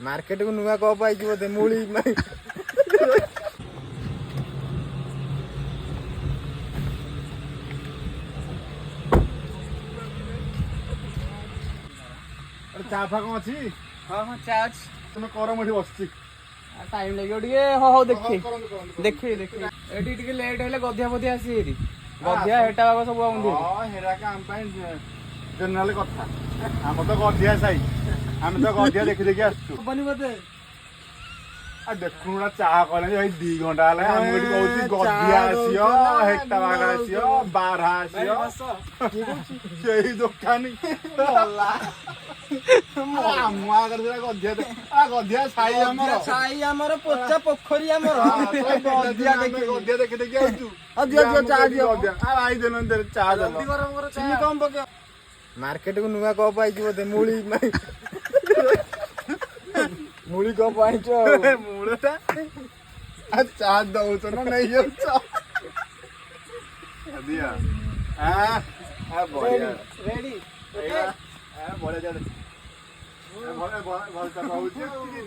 market को नुआ cup I बोधे मूली चा फा कौन अच्छी हाँ हाँ चा अच्छी तुम कर मुझे बसची टाइम लगे टे हाँ हाँ देखिए देखिए देखिए एटी टे लेट हेले गधिया बधिया आसी हेरी गधिया हेटा बाग सब आउंदी हां हेरा का हम पाइन जनरल कथा हम तो गधिया साई हम तो गधिया देखि देखि आछू बनी बते आ देखुना चाह कहले भाई 2 घंटा हले हम एठी कहउची गधिया आसियो हेटा बाग आसियो बारहा आसियो सेही दुकानी मुआ कर दिला गधिया आ गधिया छाई हमर छाई हमर पोचा पोखरी हमर गधिया देखि देखि आछू आ दियो दियो चा दियो गधिया आ भाई देलन दे चाह दे जल्दी गरम करो चा कम पके मार्केट को नुआ कप आई बोधे मूली मूली कप आई मूलटा आ चाह दउ तो नहीं हो दिया आ बढ़िया रेडी आ बढ़िया जा भले भले भले